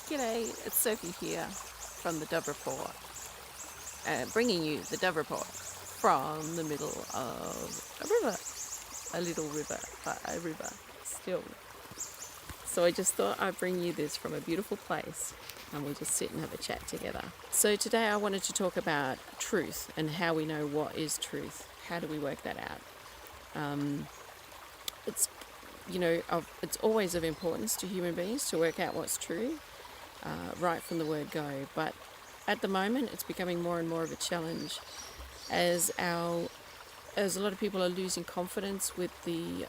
G'day, it's Sophie here from the Dove Report, bringing you the Dove Report from the middle of a river, a little river, but a river still. So I just thought I'd bring you this from a beautiful place and we'll just sit and have a chat together. So today I wanted to talk about truth and how we know what is truth. How do we work that out? It's it's always of importance to human beings to work out what's true, right from the word go. But at the moment, it's becoming more and more of a challenge as a lot of people are losing confidence with the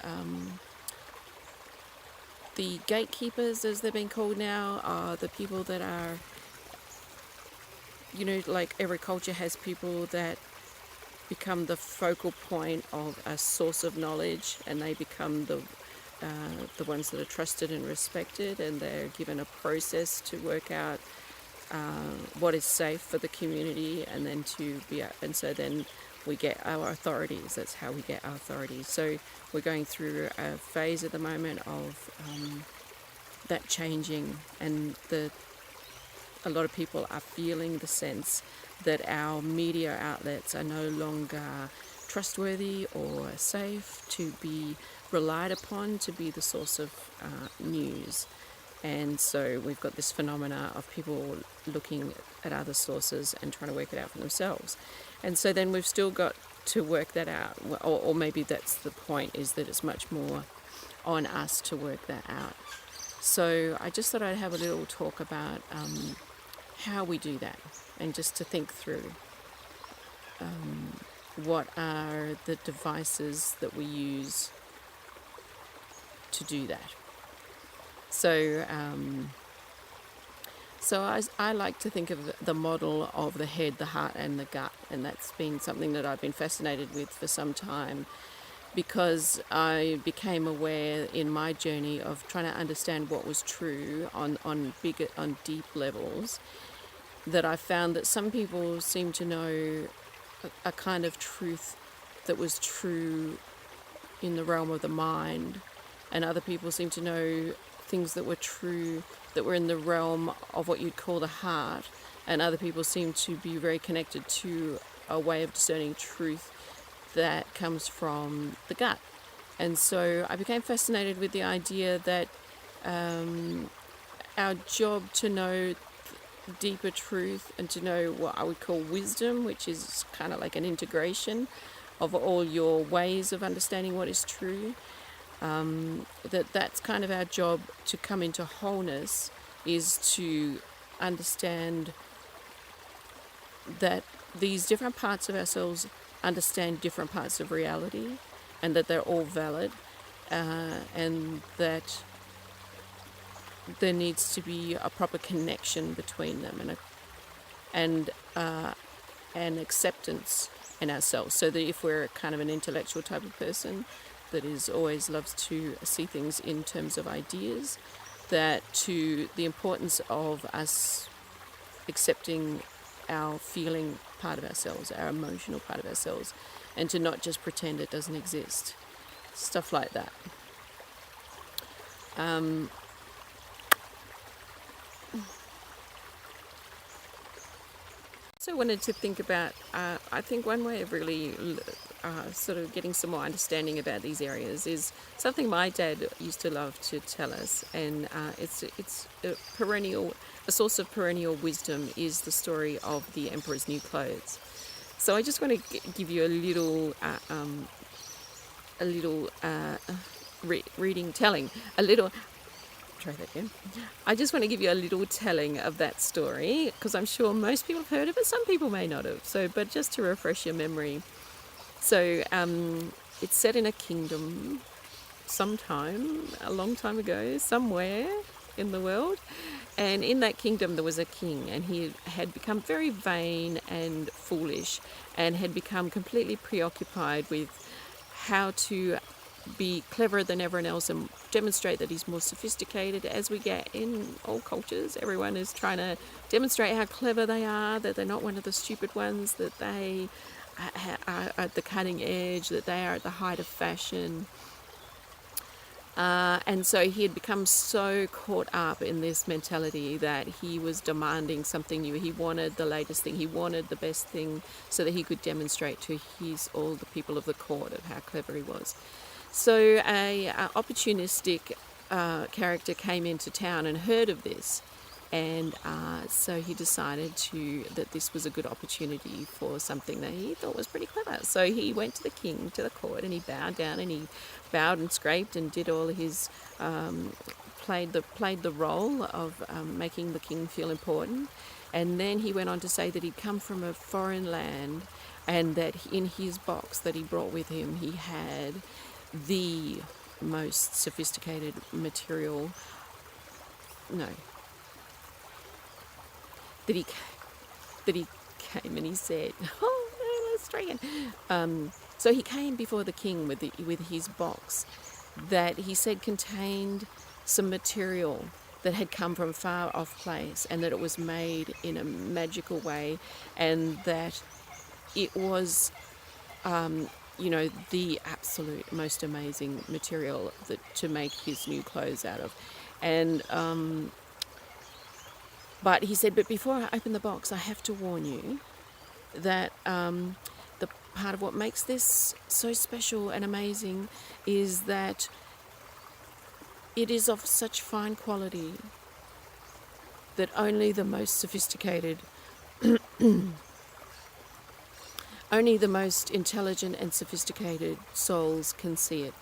gatekeepers, as they're being called now, are the people that are, like every culture has people that become the focal point of a source of knowledge, and they become the ones that are trusted and respected, and they're given a process to work out what is safe for the community, and then so then we get our authorities. That's how we get our authorities. So we're going through a phase at the moment of that changing, and a lot of people are feeling the sense that our media outlets are no longer trustworthy or safe to be relied upon to be the source of news. And so we've got this phenomena of people looking at other sources and trying to work it out for themselves. And so then we've still got to work that out, or maybe that's the point, is that it's much more on us to work that out. So I just thought I'd have a little talk about how we do that, and just to think through what are the devices that we use to do that. So I like to think of the model of the head, the heart and the gut, and that's been something that I've been fascinated with for some time, because I became aware in my journey of trying to understand what was true on deep levels, that I found that some people seem to know a kind of truth that was true in the realm of the mind, and other people seem to know things that were true that were in the realm of what you'd call the heart, and other people seem to be very connected to a way of discerning truth that comes from the gut. And so I became fascinated with the idea that our job to know deeper truth and to know what I would call wisdom, which is kind of like an integration of all your ways of understanding what is true, that's kind of our job to come into wholeness, is to understand that these different parts of ourselves understand different parts of reality, and that they're all valid, and that there needs to be a proper connection between them, and an acceptance in ourselves, so that if we're kind of an intellectual type of person that is always loves to see things in terms of ideas, that to the importance of us accepting our feeling part of ourselves, our emotional part of ourselves, and to not just pretend it doesn't exist. Stuff like that. So I wanted to think about, I think one way of really sort of getting some more understanding about these areas is something my dad used to love to tell us, and it's a source of perennial wisdom is the story of the Emperor's New Clothes. So I just want to give you a little try that again. I just want to give you a little telling of that story, because I'm sure most people have heard of it, some people may not have. So, but just to refresh your memory. So it's set in a kingdom sometime, a long time ago, somewhere in the world. And in that kingdom there was a king, and he had become very vain and foolish, and had become completely preoccupied with how to be cleverer than everyone else and demonstrate that he's more sophisticated. As we get in all cultures, everyone is trying to demonstrate how clever they are, that they're not one of the stupid ones, that they are at the cutting edge, that they are at the height of fashion. And so he had become so caught up in this mentality that he was demanding something new. He wanted the latest thing. He wanted the best thing so that he could demonstrate to all the people of the court of how clever he was. So a opportunistic character came into town and heard of this. And so he decided that this was a good opportunity for something that he thought was pretty clever. So he went to the king, to the court, and he bowed down, and he bowed and scraped and did all his played the role of making the king feel important. And then he went on to say that he'd come from a foreign land, and that in his box that he brought with him, he had the most sophisticated material. No. That he came and he said, oh, let's try again. So he came before the king with his box that he said contained some material that had come from far off place, and that it was made in a magical way, and that it was, the absolute most amazing material to make his new clothes out of. And but he said, but before I open the box, I have to warn you that the part of what makes this so special and amazing is that it is of such fine quality that only the most sophisticated, only the most intelligent and sophisticated souls can see it.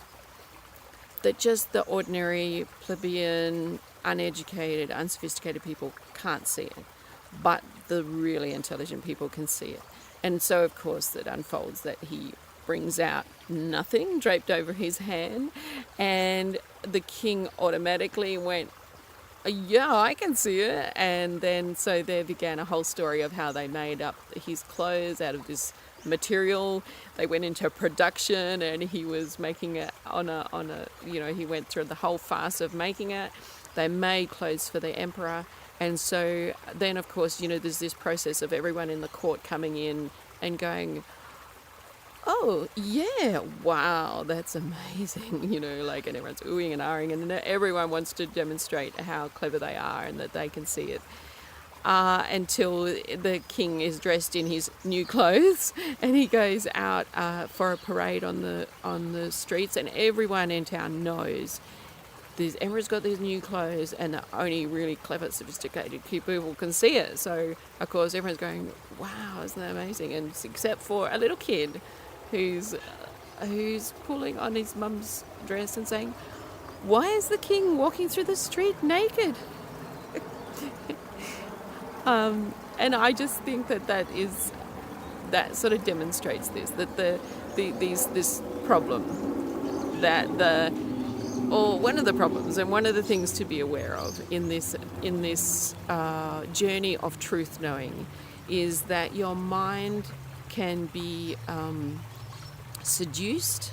That just the ordinary, plebeian, uneducated, unsophisticated people can't see it, but the really intelligent people can see it. And so, of course, it unfolds that he brings out nothing draped over his hand, and the king automatically went, yeah, I can see it. And then so there began a whole story of how they made up his clothes out of this material. They went into production, and he was making it on a he went through the whole farce of making it. They made clothes for the emperor. And so then, of course, there's this process of everyone in the court coming in and going, oh, yeah, wow, that's amazing, and everyone's oohing and ahhing, and everyone wants to demonstrate how clever they are and that they can see it. Until the king is dressed in his new clothes, and he goes out for a parade on the streets, and everyone in town knows the emperor's got these new clothes, and the only really clever, sophisticated people can see it. So, of course, everyone's going, wow, isn't that amazing? And except for a little kid who's pulling on his mum's dress and saying, why is the king walking through the street naked? And I just think that sort of demonstrates that this problem, one of the problems and one of the things to be aware of in this journey of truth knowing is that your mind can be seduced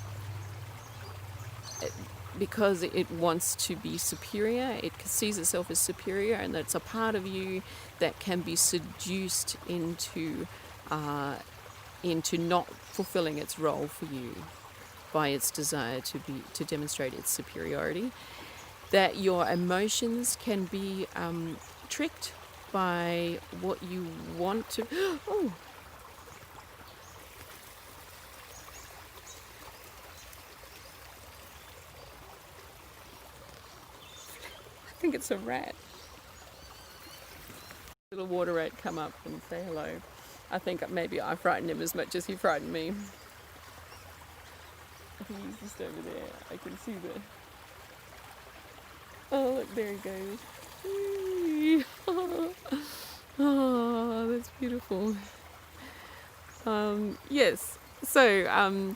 because it wants to be superior. It sees itself as superior, and that's a part of you that can be seduced into not fulfilling its role for you by its desire to demonstrate its superiority. That your emotions can be tricked by what you want to. Oh. I think it's a rat. Little water rat come up and say hello. I think maybe I frightened him as much as he frightened me. I think he's just over there. I can see the... Oh, look, there he goes. Oh, that's beautiful. Yes. So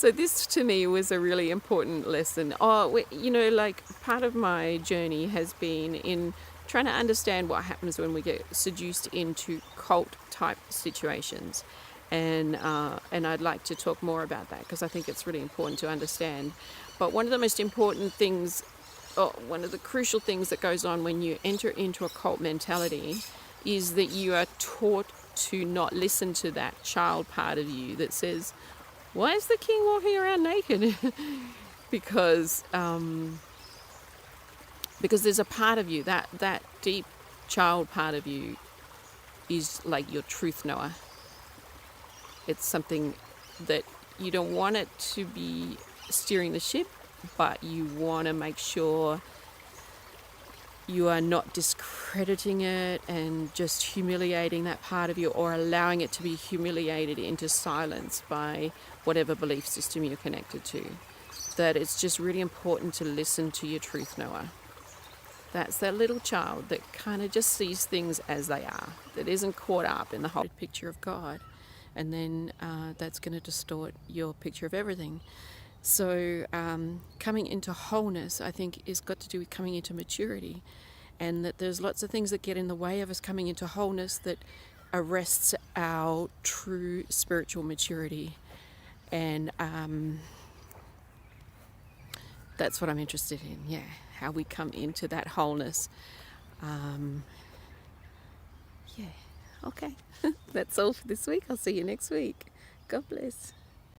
this to me was a really important lesson. Part of my journey has been in trying to understand what happens when we get seduced into cult type situations. And I'd like to talk more about that because I think it's really important to understand. But one of the most important things, one of the crucial things that goes on when you enter into a cult mentality is that you are taught to not listen to that child part of you that says, why is the king walking around naked? Because Because there's a part of you, that deep child part of you is like your truth knower. It's something that you don't want it to be steering the ship, but you want to make sure you are not discrediting it and just humiliating that part of you, or allowing it to be humiliated into silence by whatever belief system you're connected to. That it's just really important to listen to your truth knower. That's that little child that kind of just sees things as they are, that isn't caught up in the whole picture of God. And then that's going to distort your picture of everything. So coming into wholeness, I think, is got to do with coming into maturity, and that there's lots of things that get in the way of us coming into wholeness that arrests our true spiritual maturity. And that's what I'm interested in, yeah, how we come into that wholeness. Yeah, okay. That's all for this week. I'll see you next week. God bless.